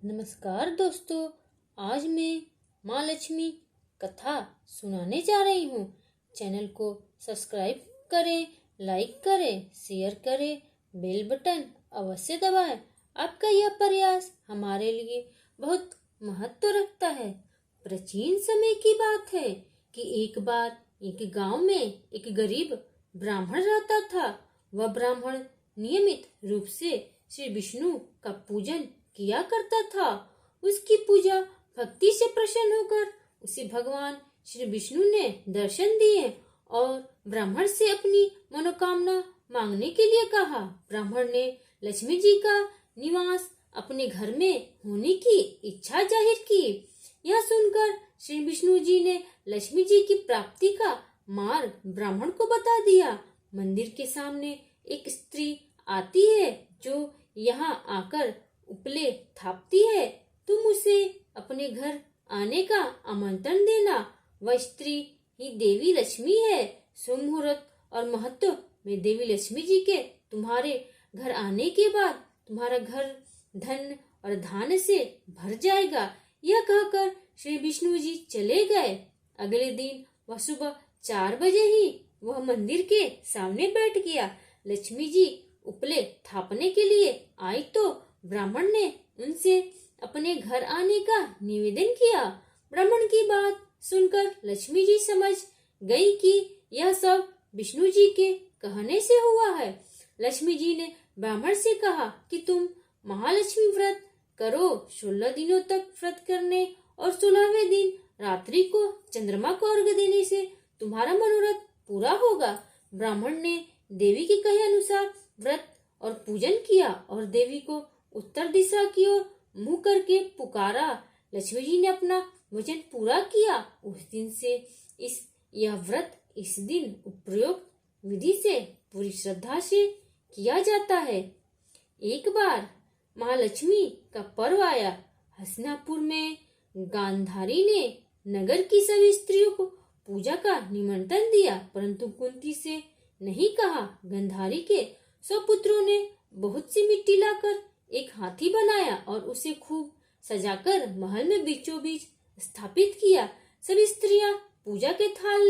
नमस्कार दोस्तों। आज मैं माँ लक्ष्मी कथा सुनाने जा रही हूँ। चैनल को सब्सक्राइब करें, लाइक करें, शेयर करें, बेल बटन अवश्य दबाएं। आपका यह प्रयास हमारे लिए बहुत महत्व रखता है। प्राचीन समय की बात है कि एक बार एक गांव में एक गरीब ब्राह्मण रहता था। वह ब्राह्मण नियमित रूप से श्री विष्णु का पूजन किया करता था। उसकी पूजा भक्ति से प्रसन्न होकर उसे भगवान श्री विष्णु ने दर्शन दिए और ब्राह्मण से अपनी मनोकामना मांगने के लिए कहा। ब्राह्मण ने लक्ष्मी जी का निवास अपने घर में होने की इच्छा जाहिर की। यह सुनकर श्री विष्णु जी ने लक्ष्मी जी की प्राप्ति का मार्ग ब्राह्मण को बता दिया। मंदिर के सामने एक स्त्री आती है जो यहाँ आकर उपले थापती है। तुम उसे अपने घर आने का आमंत्रण देना। वह स्त्री ही देवी लक्ष्मी है। शुभ मुहूर्त और महत्व में देवी लक्ष्मी जी के तुम्हारे घर आने के बाद तुम्हारा घर धन और धान से भर जाएगा। यह कहकर श्री विष्णु जी चले गए। अगले दिन वह सुबह 4 बजे ही वह मंदिर के सामने बैठ गया। लक्ष्मी जी उपले थापने के लिए आई तो ब्राह्मण ने उनसे अपने घर आने का निवेदन किया। ब्राह्मण की बात सुनकर लक्ष्मी जी समझ गई कि यह सब विष्णु जी के कहने से हुआ है। लक्ष्मी जी ने ब्राह्मण से कहा कि तुम महालक्ष्मी व्रत करो। 16 दिनों तक व्रत करने और 16वें दिन रात्रि को चंद्रमा को अर्घ्य देने से तुम्हारा मनोरथ पूरा होगा। ब्राह्मण ने देवी के कहे अनुसार व्रत और पूजन किया और देवी को उत्तर दिशा की ओर मुंह करके पुकारा। लक्ष्मी जी ने अपना वचन पूरा किया। उस दिन से यह व्रत इस दिन उपयुक्त विधि से पूरी श्रद्धा से किया जाता है। एक बार महालक्ष्मी का पर्व आया। हस्तिनापुर में गांधारी ने नगर की सभी स्त्रियों को पूजा का निमंत्रण दिया, परंतु कुंती से नहीं कहा। गांधारी के 100 पुत्रों ने बहुत सी मिट्टी लाकर एक हाथी बनाया और उसे खूब सजाकर महल में बीचों बीच स्थापित किया। सभी स्त्रियां पूजा के थाल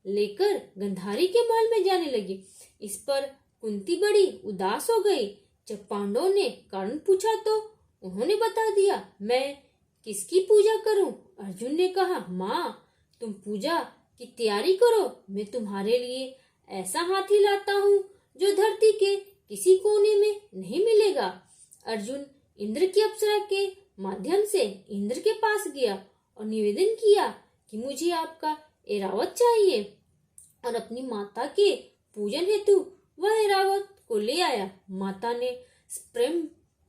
लेकर गांधारी के महल में जाने लगी। इस पर कुंती बड़ी उदास हो गई। जब पांडवों ने कारण पूछा तो उन्होंने बता दिया, मैं किसकी पूजा करूं? अर्जुन ने कहा, माँ तुम पूजा की तैयारी करो। मैं तुम्हारे लिए ऐसा हाथी लाता हूँ जो धरती के किसी कोने में नहीं मिलेगा। अर्जुन इंद्र की अप्सरा के माध्यम से इंद्र के पास गया और निवेदन किया कि मुझे आपका ऐरावत चाहिए, और अपनी माता के पूजन हेतु वह ऐरावत को ले आया। माता ने प्रेम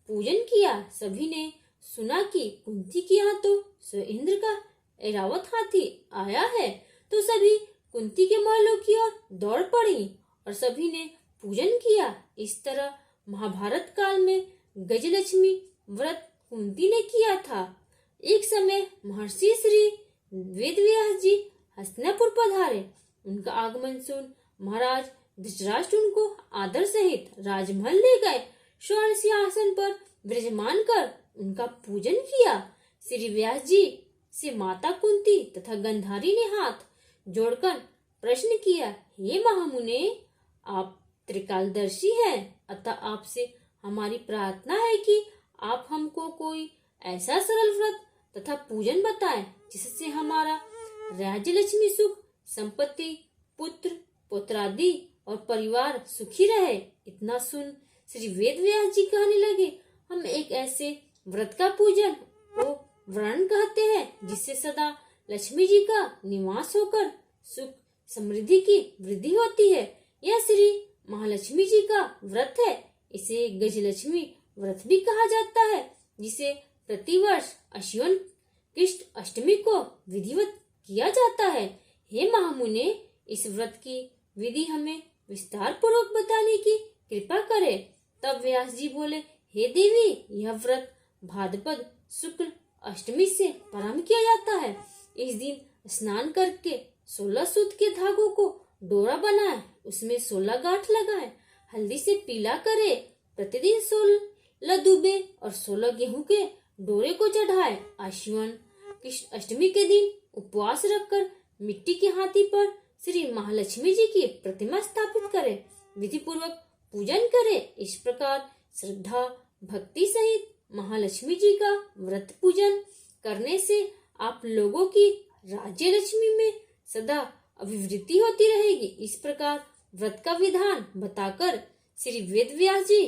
पूजन किया। सभी ने सुना कि कुंती के यहाँ तो इंद्र का ऐरावत हाथी आया है, तो सभी कुंती के महलों की ओर दौड़ पड़ी और सभी ने पूजन किया। इस तरह महाभारत काल में गजलक्ष्मी व्रत कुंती ने किया था। एक समय महर्षि श्री वेदव्यास जी हस्तिनापुर पधारे। उनका आगमन सुन महाराज धृतराष्ट्र उनको आदर सहित राजमहल ले गए। स्वर्ण सिंहासन पर विराजमान कर उनका पूजन किया। श्री व्यास जी से माता कुंती तथा गांधारी ने हाथ जोड़कर प्रश्न किया, हे महामुने, आप त्रिकालदर्शी हैं, अतः आपसे हमारी प्रार्थना है कि आप हमको कोई ऐसा सरल व्रत तथा पूजन बताएं जिससे हमारा राज्य लक्ष्मी सुख, संपत्ति, पुत्र पौत्रादि और परिवार सुखी रहे। इतना सुन श्री वेदव्यास जी कहने लगे, हम एक ऐसे व्रत का पूजन को व्रण कहते हैं जिससे सदा लक्ष्मी जी का निवास होकर सुख समृद्धि की वृद्धि होती है। यह श्री महालक्ष्मी जी का व्रत है। इसे गजलक्ष्मी व्रत भी कहा जाता है, जिसे प्रतिवर्ष आश्विन कृष्ण अष्टमी को विधिवत किया जाता है। हे महामुने, इस व्रत की विधि हमें विस्तार पूर्वक बताने की कृपा करे। तब व्यास जी बोले, हे देवी, यह व्रत भाद्रपद शुक्ल अष्टमी से प्रारंभ किया जाता है। इस दिन स्नान करके 16 सूत के धागों को डोरा बनाए, उसमें 16 गांठ लगाए, हल्दी से पीला करे, प्रतिदिन 16 दुबे और 16 गेहूं के डोरे को चढ़ाए। आश्विन कृष्ण अष्टमी के दिन उपवास रखकर मिट्टी के हाथी पर श्री महालक्ष्मी जी की प्रतिमा स्थापित करे, विधि पूर्वक पूजन करे। इस प्रकार श्रद्धा भक्ति सहित महालक्ष्मी जी का व्रत पूजन करने से आप लोगों की राज्य लक्ष्मी में सदा अभिवृद्धि होती रहेगी। इस प्रकार व्रत का विधान बताकर श्री वेद व्यास जी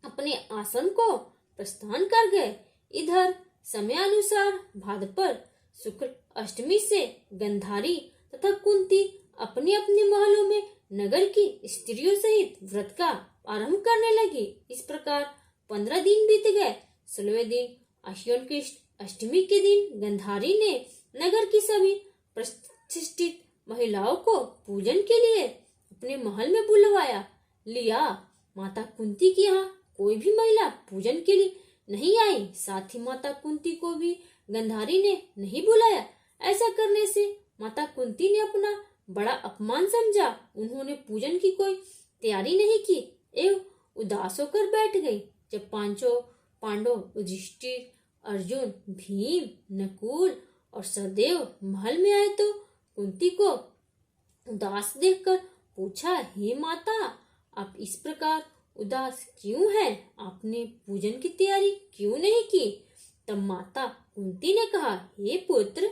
अपने आसन को प्रस्थान कर गए। इधर समयानुसार भाद्रपद शुक्ल अष्टमी से गंधारी तथा कुंती अपने अपने महलों में नगर की स्त्रियों सहित व्रत का आरंभ करने लगी। इस प्रकार 15 दिन बीत गए। 16वें दिन आश्विन कृष्ण अष्टमी के दिन गंधारी ने नगर की सभी प्रतिष्ठित महिलाओं को पूजन के लिए अपने महल में बुलवाया लिया। माता कुंती के यहाँ कोई भी महिला पूजन के लिए नहीं आई। साथ ही माता कुंती को भी गंधारी ने नहीं बुलाया। ऐसा करने से माता कुंती ने अपना बड़ा अपमान समझा। उन्होंने पूजन की कोई तैयारी नहीं की एवं उदास होकर बैठ गई। जब पांचों पांडव युधिष्ठिर, अर्जुन, भीम, नकुल और सहदेव महल में आए तो कुंती को उदास देखकर पूछा, हे माता, आप इस प्रकार उदास क्यों हैं? आपने पूजन की तैयारी क्यों नहीं की? तब माता कुंती ने कहा, हे पुत्र,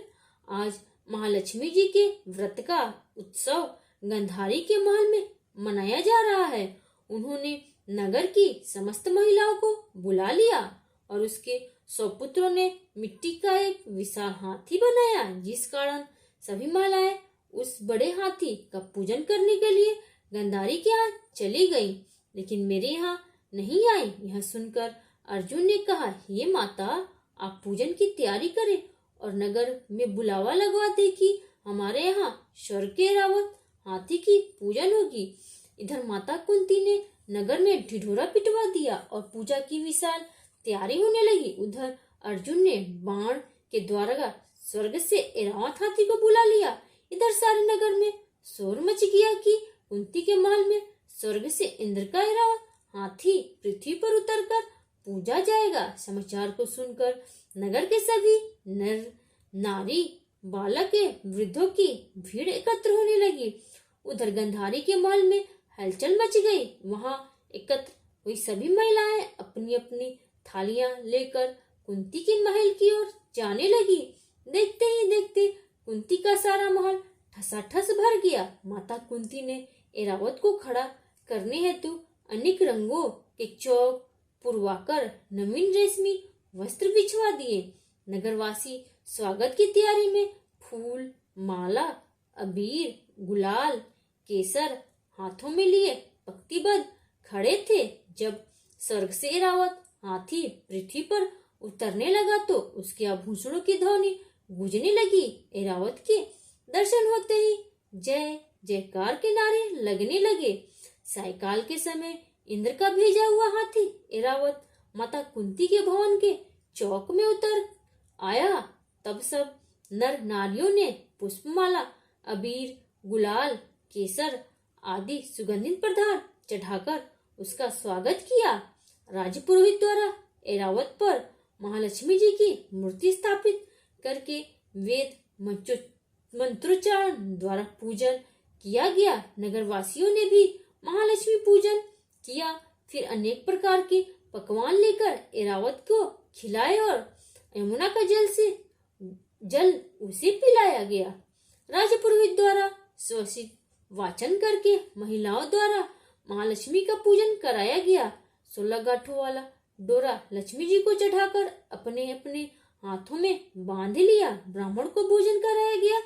आज महालक्ष्मी जी के व्रत का उत्सव गंधारी के महल में मनाया जा रहा है। उन्होंने नगर की समस्त महिलाओं को बुला लिया और उसके 100 पुत्रों ने मिट्टी का एक विशाल हाथी बनाया, जिस कारण सभी महिलाएं उस बड़े हाथी का पूजन करने के लिए गंधारी के यहाँ चली गई, लेकिन मेरे यहाँ नहीं आई। यह सुनकर अर्जुन ने कहा, हे माता, आप पूजन की तैयारी करें और नगर में बुलावा लगवा दे कि हमारे यहाँ स्वर्ग के रावत हाथी की पूजन होगी। इधर माता कुंती ने नगर में ढिढोरा पिटवा दिया और पूजा की विशाल तैयारी होने लगी। उधर अर्जुन ने बाण के द्वारा स्वर्ग से ऐरावत हाथी को बुला लिया। इधर सारे नगर में शोर मच गया कि कुंती के महल में स्वर्ग से इंद्र का ऐरावत हाथी पृथ्वी पर उतरकर पूजा जाएगा। समाचार को सुनकर नगर के सभी नर नारी, बालक वृद्धों की भीड़ एकत्र होने लगी। उधर गंधारी के महल में हलचल मच गई। वहां एकत्र हुई सभी महिलाएं अपनी अपनी थालियां लेकर कुंती के महल की ओर जाने लगी। देखते ही देखते कुंती का सारा महल ठसाठस भर गया। माता कुंती ने ऐरावत को खड़ा करने हेतु अनेक रंगों के चौक पुरवाकर नवीन रेशमी वस्त्र बिछवा दिए। नगरवासी स्वागत की तैयारी में फूल, माला, अबीर, गुलाल, केसर हाथों में लिए पंक्तिबद्ध खड़े थे। जब स्वर्ग से ऐरावत हाथी पृथ्वी पर उतरने लगा तो उसके आभूषणों की ध्वनि गूंजने लगी। ऐरावत के दर्शन होते ही जय जयकार के नारे लगने लगे। सायकाल के समय इंद्र का भेजा हुआ हाथी ऐरावत माता कुंती के भवन के चौक में उतर आया। तब सब नर नारियों ने पुष्पमाला, अबीर, गुलाल, केसर आदि सुगंधित पदार्थ चढ़ाकर उसका स्वागत किया। राजपुरोहित द्वारा ऐरावत पर महालक्ष्मी जी की मूर्ति स्थापित करके वेद मंत्रोच्चारण द्वारा पूजन किया गया। नगरवासियों ने भी महालक्ष्मी पूजन किया। फिर अनेक प्रकार के पकवान लेकर ऐरावत को खिलाए और यमुना का जल उसे पिलाया गया। राजपुरोहित द्वारा स्वसित वाचन करके महिलाओं द्वारा महालक्ष्मी का पूजन कराया गया। 16 गांठों वाला डोरा लक्ष्मी जी को चढ़ाकर अपने अपने हाथों में बांध लिया। ब्राह्मण को भोजन कराया गया।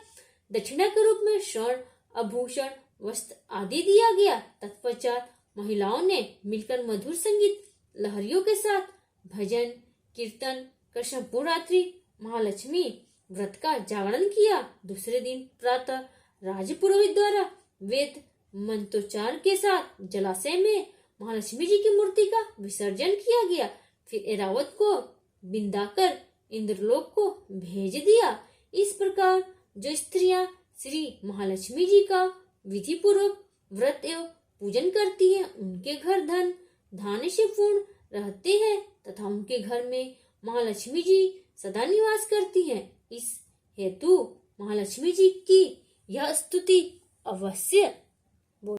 दक्षिणा के रूप में स्वर्ण, आभूषण, वस्त्र आदि दिया गया। तत्पश्चात महिलाओं ने मिलकर मधुर संगीत लहरियों के साथ भजन कीर्तन कर संपूर्ण रात्रि महालक्ष्मी व्रत का जागरण किया। दूसरे दिन प्रातः राजपुरोहित द्वारा वेद मंत्रोच्चार के साथ जलाशय में महालक्ष्मी जी की मूर्ति का विसर्जन किया गया। फिर ऐरावत को बिंदाकर इंद्रलोक को भेज दिया। इस प्रकार जो स्त्रियां श्री महालक्ष्मी जी का विधि पूर्वक व्रत एवं पूजन करती हैं, उनके घर धन धान्य से पूर्ण रहते हैं तथा उनके घर में महालक्ष्मी जी सदा निवास करती हैं। इस हेतु महालक्ष्मी जी की यह स्तुति अवश्य